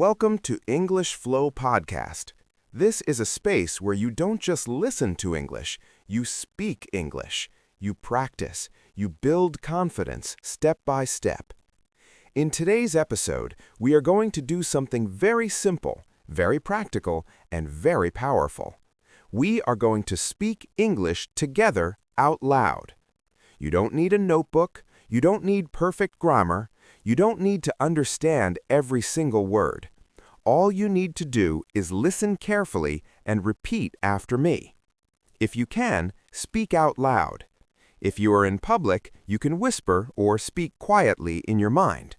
Welcome to English Flow Podcast. This is a space where you don't just listen to English, you speak English. You practice, you build confidence step by step. In today's episode, we are going to do something very simple, very practical, and very powerful. We are going to speak English together out loud. You don't need a notebook, you don't need perfect grammar, you don't need to understand every single word. All you need to do is listen carefully and repeat after me. If you can, speak out loud. If you are in public, you can whisper or speak quietly in your mind.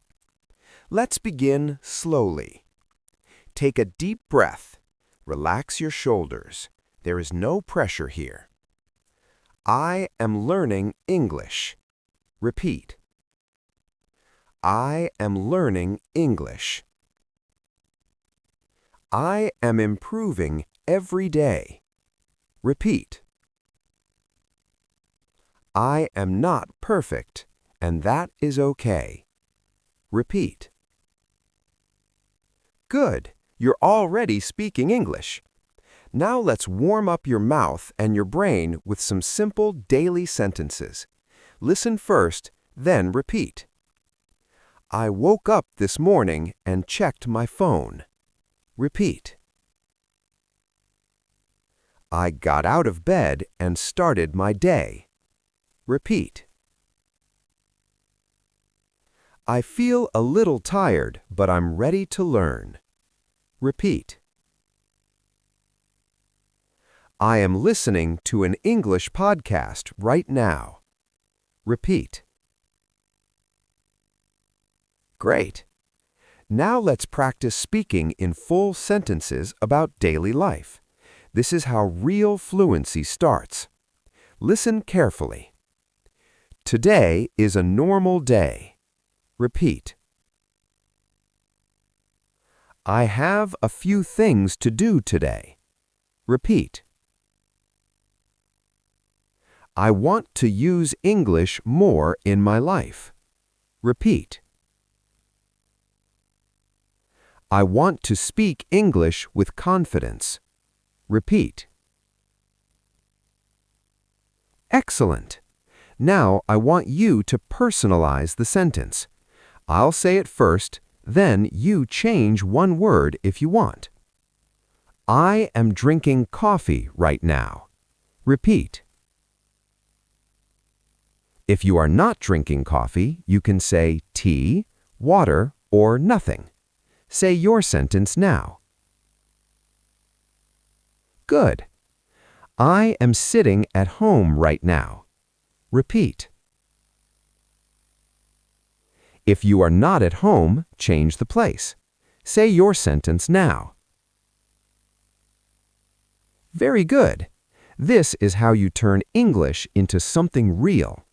Let's begin slowly. Take a deep breath. Relax your shoulders. There is no pressure here. I am learning English. Repeat. I am learning English. I am improving every day. Repeat. I am not perfect, and that is okay. Repeat. Good. You're already speaking English. Now let's warm up your mouth and your brain with some simple daily sentences. Listen first, then repeat. I woke up this morning and checked my phone. Repeat. I got out of bed and started my day. Repeat. I feel a little tired, but I'm ready to learn. Repeat. I am listening to an English podcast right now. Repeat. Great. Now let's practice speaking in full sentences about daily life. This is how real fluency starts. Listen carefully. Today is a normal day. Repeat. I have a few things to do today. Repeat. I want to use English more in my life. Repeat. I want to speak English with confidence. Repeat. Excellent. Now I want you to personalize the sentence. I'll say it first, then you change one word if you want. I am drinking coffee right now. Repeat. If you are not drinking coffee, you can say tea, water, or nothing. Say your sentence now. Good. I am sitting at home right now. Repeat. If you are not at home, change the place. Say your sentence now. Very good. This is how you turn English into something real.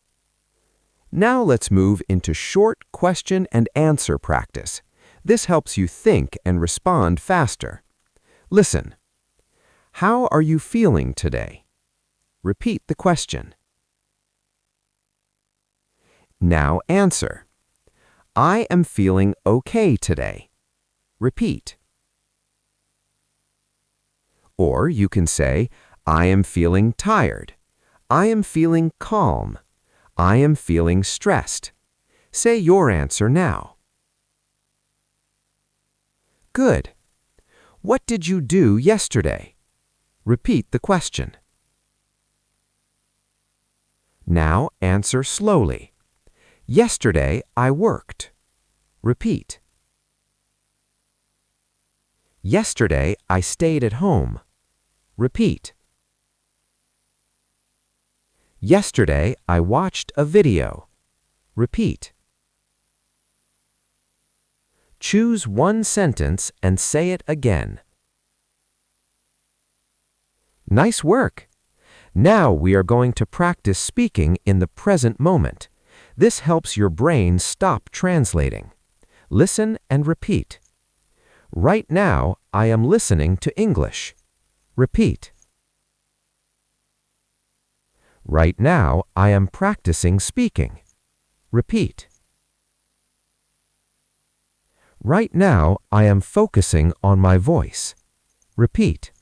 Now let's move into short question and answer practice. This helps you think and respond faster. Listen. How are you feeling today? Repeat the question. Now answer. I am feeling okay today. Repeat. Or you can say, I am feeling tired. I am feeling calm. I am feeling stressed. Say your answer now. Good. What did you do yesterday? Repeat the question. Now answer slowly. Yesterday I worked. Repeat. Yesterday I stayed at home. Repeat. Yesterday I watched a video. Repeat. Choose one sentence and say it again. Nice work! Now we are going to practice speaking in the present moment. This helps your brain stop translating. Listen and repeat. Right now, I am listening to English. Repeat. Right now, I am practicing speaking. Repeat. Right now, I am focusing on my voice. Repeat.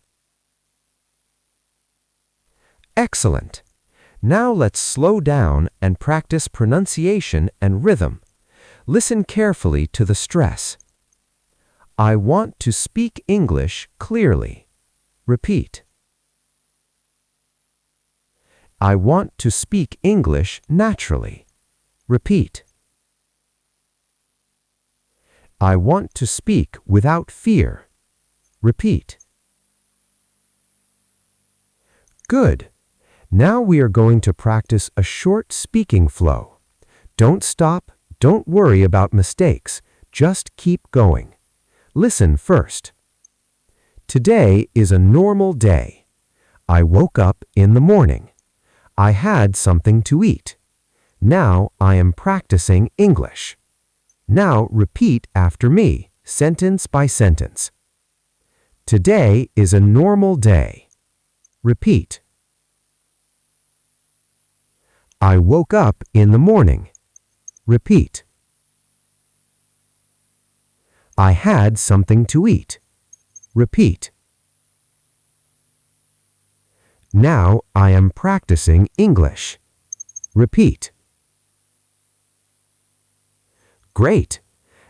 Excellent. Now let's slow down and practice pronunciation and rhythm. Listen carefully to the stress. I want to speak English clearly. Repeat. I want to speak English naturally. Repeat. I want to speak without fear. Repeat. Good. Now we are going to practice a short speaking flow. Don't stop, don't worry about mistakes, just keep going. Listen first. Today is a normal day. I woke up in the morning. I had something to eat. Now I am practicing English. Now repeat after me, sentence by sentence. Today is a normal day. Repeat. I woke up in the morning. Repeat. I had something to eat. Repeat. Now I am practicing English. Repeat. Great.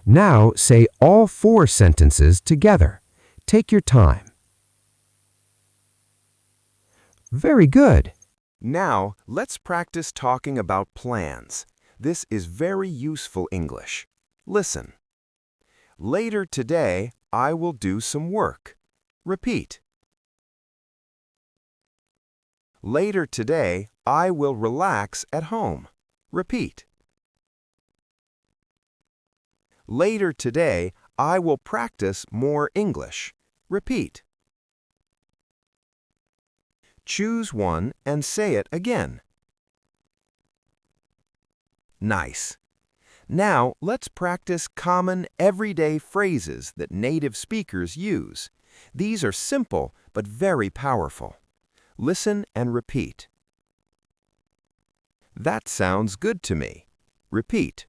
Now say all 4 sentences together. Take your time. Very good. Now, let's practice talking about plans. This is very useful English. Listen. Later today, I will do some work. Repeat. Later today, I will relax at home. Repeat. Later today, I will practice more English. Repeat. Choose one and say it again. Nice. Now, let's practice common everyday phrases that native speakers use. These are simple but very powerful. Listen and repeat. That sounds good to me. Repeat.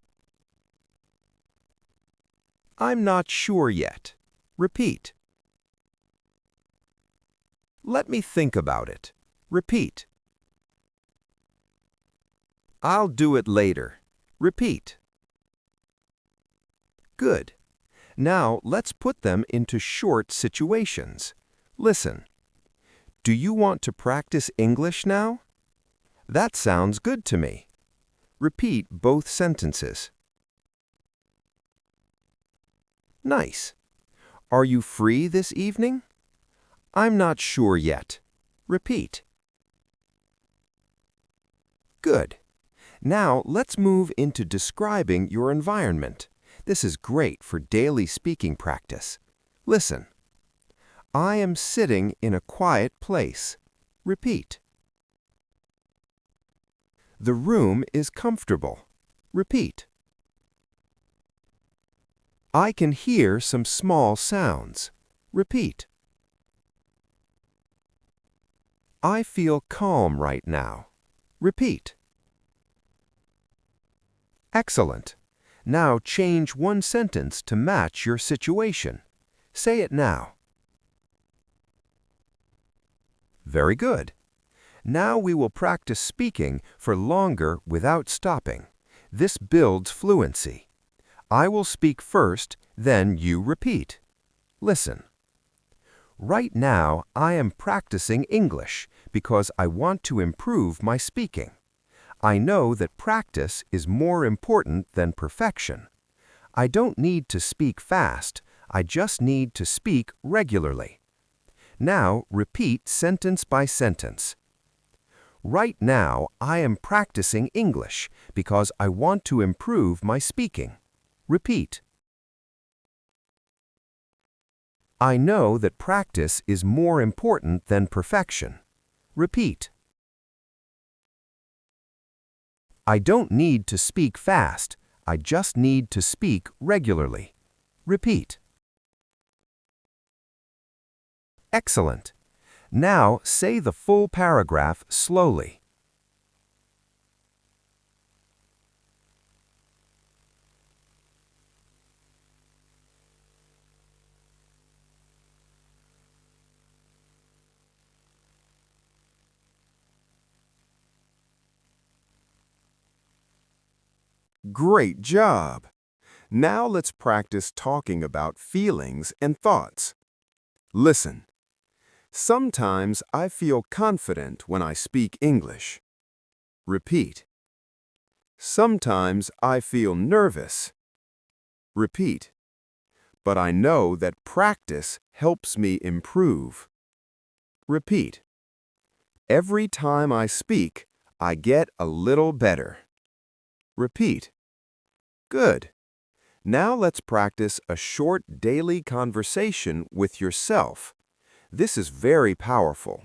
I'm not sure yet. Repeat. Let me think about it. Repeat. I'll do it later. Repeat. Good. Now let's put them into short situations. Listen. Do you want to practice English now? That sounds good to me. Repeat both sentences. Nice. Are you free this evening? I'm not sure yet. Repeat. Good. Now let's move into describing your environment. This is great for daily speaking practice. Listen. I am sitting in a quiet place. Repeat. The room is comfortable. Repeat. I can hear some small sounds. Repeat. I feel calm right now. Repeat. Excellent. Now change one sentence to match your situation. Say it now. Very good. Now we will practice speaking for longer without stopping. This builds fluency. I will speak first, then you repeat. Listen. Right now, I am practicing English because I want to improve my speaking. I know that practice is more important than perfection. I don't need to speak fast, I just need to speak regularly. Now repeat sentence by sentence. Right now, I am practicing English because I want to improve my speaking. Repeat. I know that practice is more important than perfection. Repeat. I don't need to speak fast, I just need to speak regularly. Repeat. Excellent. Now say the full paragraph slowly. Great job! Now let's practice talking about feelings and thoughts. Listen. Sometimes I feel confident when I speak English. Repeat. Sometimes I feel nervous. Repeat. But I know that practice helps me improve. Repeat. Every time I speak, I get a little better. Repeat. Good. Now let's practice a short daily conversation with yourself. This is very powerful.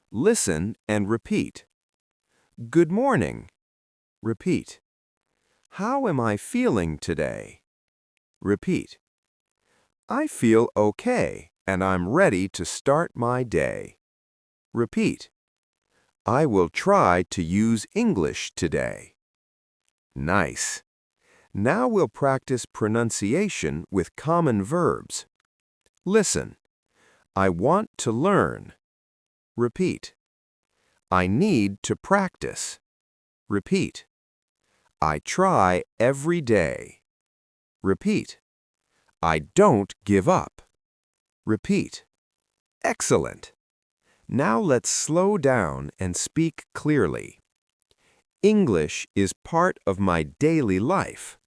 Listen and repeat. Good morning. Repeat. How am I feeling today? Repeat. I feel okay and I'm ready to start my day. Repeat. I will try to use English today. Nice. Now we'll practice pronunciation with common verbs. Listen. I want to learn. Repeat. I need to practice. Repeat. I try every day. Repeat. I don't give up. Repeat. Excellent. Now let's slow down and speak clearly. English is part of my daily life.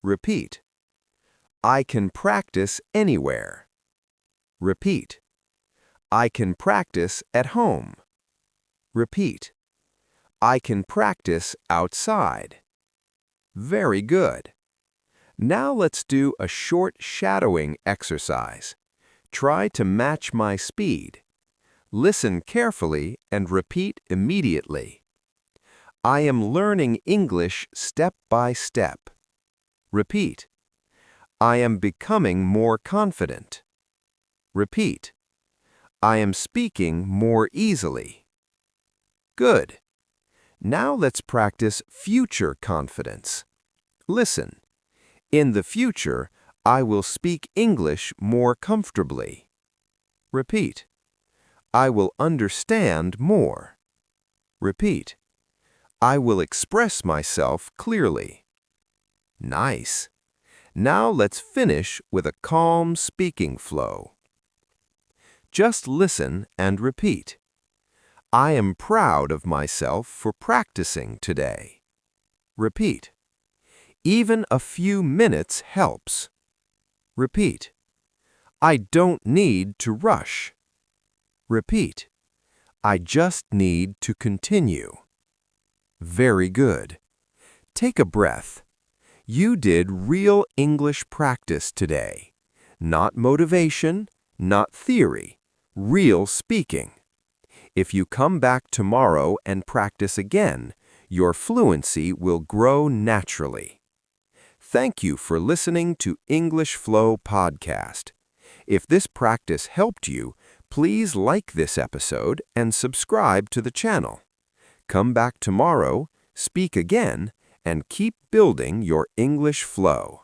Repeat. I can practice anywhere. Repeat. I can practice at home. Repeat. I can practice outside. Very good. Now let's do a short shadowing exercise. Try to match my speed. Listen carefully and repeat immediately. I am learning English step by step. Repeat. I am becoming more confident. Repeat. I am speaking more easily. Good. Now let's practice future confidence. Listen. In the future, I will speak English more comfortably. Repeat. I will understand more. Repeat. I will express myself clearly. Nice. Now let's finish with a calm speaking flow. Just listen and repeat. I am proud of myself for practicing today. Repeat. Even a few minutes helps. Repeat. I don't need to rush. Repeat. I just need to continue. Very good. Take a breath. You did real English practice today. Not motivation, not theory, real speaking. If you come back tomorrow and practice again, your fluency will grow naturally. Thank you for listening to English Flow Podcast. If this practice helped you, please like this episode and subscribe to the channel. Come back tomorrow, speak again, and keep building your English flow.